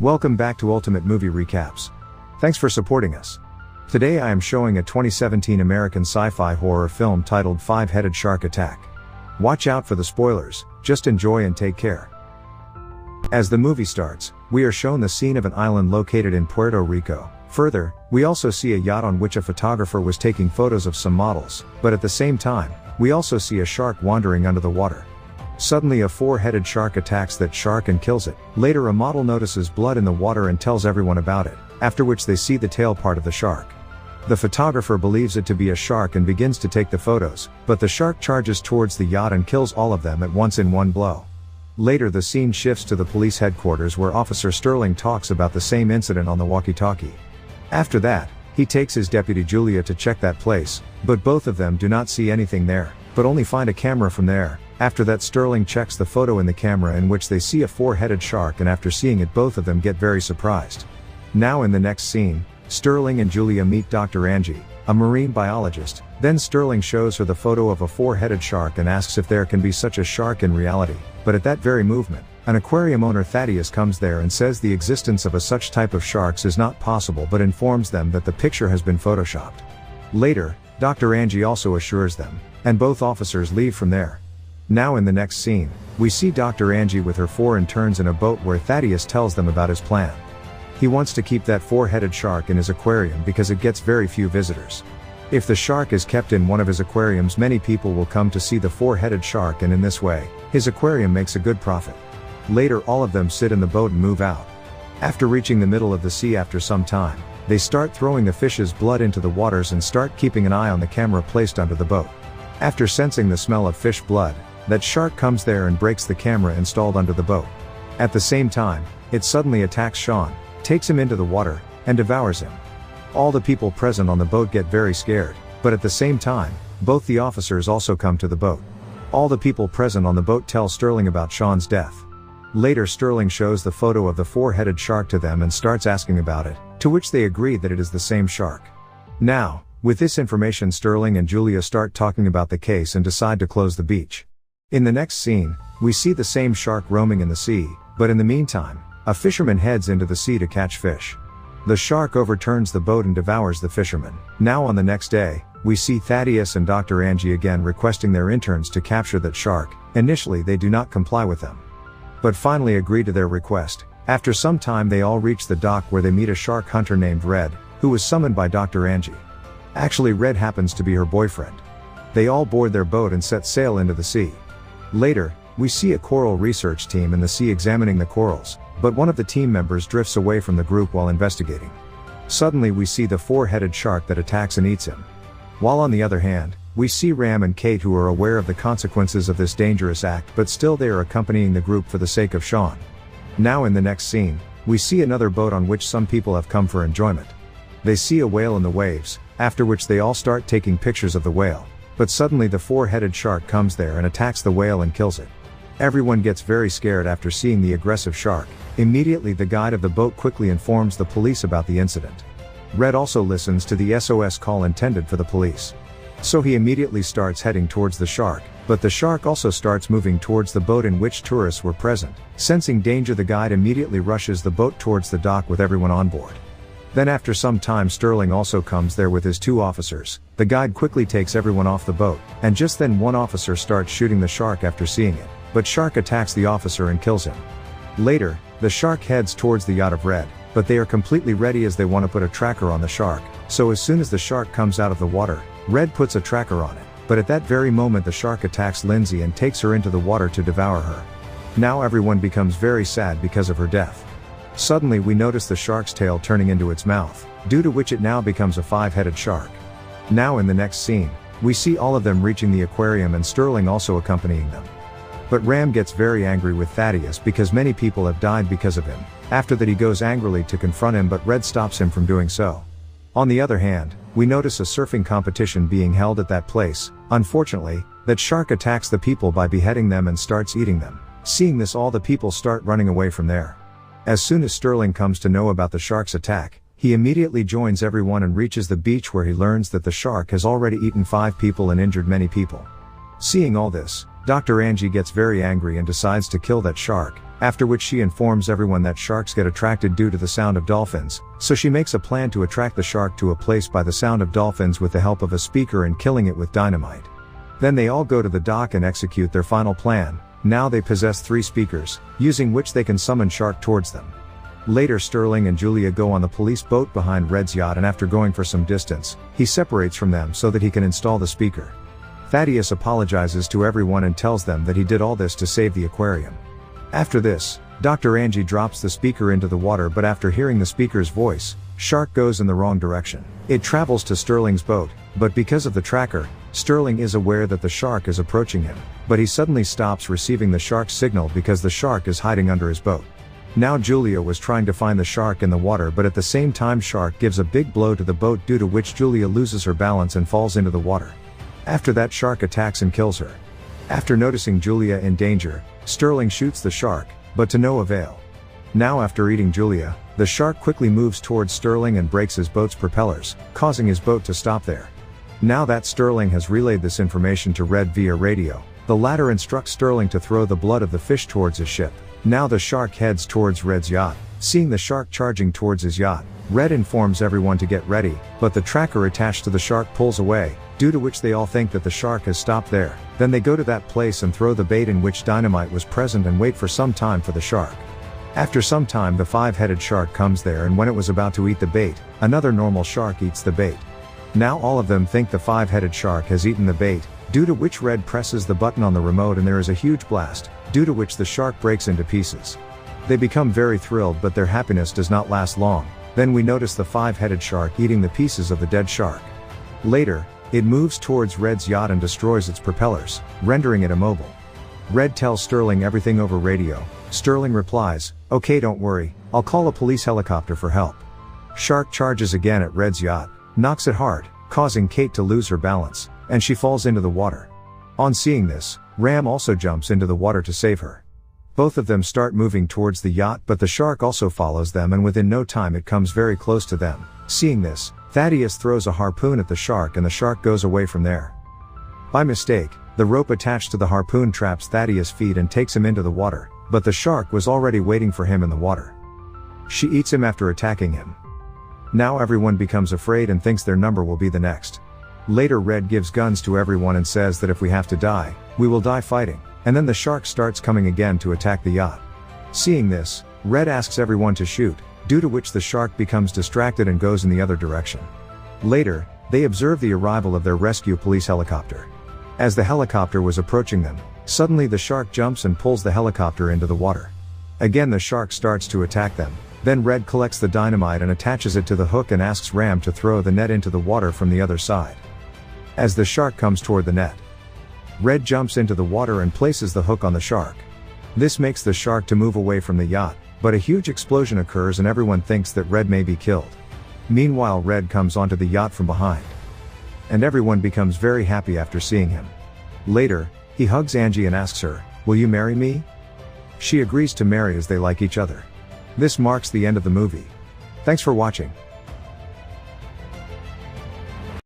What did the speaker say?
Welcome back to Ultimate Movie Recaps. Thanks for supporting us. Today I am showing a 2017 American sci-fi horror film titled Five-Headed Shark Attack. Watch out for the spoilers, just enjoy and take care. As the movie starts, we are shown the scene of an island located in Puerto Rico. Further, we also see a yacht on which a photographer was taking photos of some models, but at the same time, we also see a shark wandering under the water. Suddenly a four-headed shark attacks that shark and kills it. Later a model notices blood in the water and tells everyone about it, after which they see the tail part of the shark. The photographer believes it to be a shark and begins to take the photos, but the shark charges towards the yacht and kills all of them at once in one blow. Later the scene shifts to the police headquarters where Officer Sterling talks about the same incident on the walkie-talkie. After that, he takes his deputy Julia to check that place, but both of them do not see anything there, but only find a camera from there. After that Sterling checks the photo in the camera in which they see a four-headed shark, and after seeing it both of them get very surprised. Now in the next scene, Sterling and Julia meet Dr. Angie, a marine biologist. Then Sterling shows her the photo of a four-headed shark and asks if there can be such a shark in reality, but at that very movement, an aquarium owner Thaddeus comes there and says the existence of such type of sharks is not possible, but informs them that the picture has been photoshopped. Later, Dr. Angie also assures them, and both officers leave from there. Now in the next scene, we see Dr. Angie with her four interns in a boat where Thaddeus tells them about his plan. He wants to keep that four-headed shark in his aquarium because it gets very few visitors. If the shark is kept in one of his aquariums, many people will come to see the four-headed shark, and in this way, his aquarium makes a good profit. Later all of them sit in the boat and move out. After reaching the middle of the sea after some time, they start throwing the fish's blood into the waters and start keeping an eye on the camera placed under the boat. After sensing the smell of fish blood, that shark comes there and breaks the camera installed under the boat. At the same time, it suddenly attacks Sean, takes him into the water, and devours him. All the people present on the boat get very scared, but at the same time, both the officers also come to the boat. All the people present on the boat tell Sterling about Sean's death. Later Sterling shows the photo of the four-headed shark to them and starts asking about it, to which they agree that it is the same shark. Now, with this information Sterling and Julia start talking about the case and decide to close the beach. In the next scene, we see the same shark roaming in the sea, but in the meantime, a fisherman heads into the sea to catch fish. The shark overturns the boat and devours the fisherman. Now on the next day, we see Thaddeus and Dr. Angie again requesting their interns to capture that shark. Initially they do not comply with them, but finally agree to their request. After some time they all reach the dock where they meet a shark hunter named Red, who was summoned by Dr. Angie. Actually Red happens to be her boyfriend. They all board their boat and set sail into the sea. Later, we see a coral research team in the sea examining the corals, but one of the team members drifts away from the group while investigating. Suddenly we see the four-headed shark that attacks and eats him. While on the other hand, we see Ram and Kate, who are aware of the consequences of this dangerous act, but still they are accompanying the group for the sake of Sean. Now in the next scene, we see another boat on which some people have come for enjoyment. They see a whale in the waves, after which they all start taking pictures of the whale. But suddenly the four-headed shark comes there and attacks the whale and kills it. Everyone gets very scared after seeing the aggressive shark. Immediately the guide of the boat quickly informs the police about the incident. Red also listens to the SOS call intended for the police. So he immediately starts heading towards the shark, but the shark also starts moving towards the boat in which tourists were present. Sensing danger, the guide immediately rushes the boat towards the dock with everyone on board. Then after some time Sterling also comes there with his two officers. The guide quickly takes everyone off the boat, and just then one officer starts shooting the shark after seeing it, but shark attacks the officer and kills him. Later, the shark heads towards the yacht of Red, but they are completely ready as they want to put a tracker on the shark. So as soon as the shark comes out of the water, Red puts a tracker on it, but at that very moment the shark attacks Lindsay and takes her into the water to devour her. Now everyone becomes very sad because of her death. Suddenly we notice the shark's tail turning into its mouth, due to which it now becomes a five-headed shark. Now in the next scene, we see all of them reaching the aquarium and Sterling also accompanying them. But Ram gets very angry with Thaddeus because many people have died because of him. After that he goes angrily to confront him, but Red stops him from doing so. On the other hand, we notice a surfing competition being held at that place. Unfortunately, that shark attacks the people by beheading them and starts eating them. Seeing this, all the people start running away from there. As soon as Sterling comes to know about the shark's attack, he immediately joins everyone and reaches the beach where he learns that the shark has already eaten 5 people and injured many people. Seeing all this, Dr. Angie gets very angry and decides to kill that shark. After which she informs everyone that sharks get attracted due to the sound of dolphins, so she makes a plan to attract the shark to a place by the sound of dolphins with the help of a speaker and killing it with dynamite. Then they all go to the dock and execute their final plan. Now they possess 3 speakers, using which they can summon shark towards them. Later Sterling and Julia go on the police boat behind Red's yacht, and after going for some distance, he separates from them so that he can install the speaker. Thaddeus apologizes to everyone and tells them that he did all this to save the aquarium. After this, Dr. Angie drops the speaker into the water, but after hearing the speaker's voice, shark goes in the wrong direction. It travels to Sterling's boat, but because of the tracker, Sterling is aware that the shark is approaching him, but he suddenly stops receiving the shark's signal because the shark is hiding under his boat. Now Julia was trying to find the shark in the water, but at the same time shark gives a big blow to the boat, due to which Julia loses her balance and falls into the water. After that shark attacks and kills her. After noticing Julia in danger, Sterling shoots the shark, but to no avail. Now after eating Julia, the shark quickly moves towards Sterling and breaks his boat's propellers, causing his boat to stop there. Now that Sterling has relayed this information to Red via radio, the latter instructs Sterling to throw the blood of the fish towards his ship. Now the shark heads towards Red's yacht. Seeing the shark charging towards his yacht, Red informs everyone to get ready, but the tracker attached to the shark pulls away, due to which they all think that the shark has stopped there. Then they go to that place and throw the bait in which dynamite was present and wait for some time for the shark. After some time the 5-headed shark comes there, and when it was about to eat the bait, another normal shark eats the bait. Now all of them think the 5-headed shark has eaten the bait, due to which Red presses the button on the remote and there is a huge blast, due to which the shark breaks into pieces. They become very thrilled, but their happiness does not last long. Then we notice the 5-headed shark eating the pieces of the dead shark. Later, it moves towards Red's yacht and destroys its propellers, rendering it immobile. Red tells Sterling everything over radio. Sterling replies, "Okay, don't worry, I'll call a police helicopter for help." Shark charges again at Red's yacht, knocks it hard, causing Kate to lose her balance, and she falls into the water. On seeing this, Ram also jumps into the water to save her. Both of them start moving towards the yacht, but the shark also follows them, and within no time it comes very close to them. Seeing this, Thaddeus throws a harpoon at the shark and the shark goes away from there. By mistake, the rope attached to the harpoon traps Thaddeus' feet and takes him into the water, but the shark was already waiting for him in the water. She eats him after attacking him. Now everyone becomes afraid and thinks their number will be the next. Later Red gives guns to everyone and says that if we have to die, we will die fighting, and then the shark starts coming again to attack the yacht. Seeing this, Red asks everyone to shoot, due to which the shark becomes distracted and goes in the other direction. Later, they observe the arrival of their rescue police helicopter. As the helicopter was approaching them, suddenly the shark jumps and pulls the helicopter into the water. Again the shark starts to attack them. Then Red collects the dynamite and attaches it to the hook and asks Ram to throw the net into the water from the other side. As the shark comes toward the net, Red jumps into the water and places the hook on the shark. This makes the shark to move away from the yacht, but a huge explosion occurs and everyone thinks that Red may be killed. Meanwhile Red comes onto the yacht from behind. And everyone becomes very happy after seeing him. Later, he hugs Angie and asks her, "Will you marry me?" She agrees to marry as they like each other. This marks the end of the movie. Thanks for watching.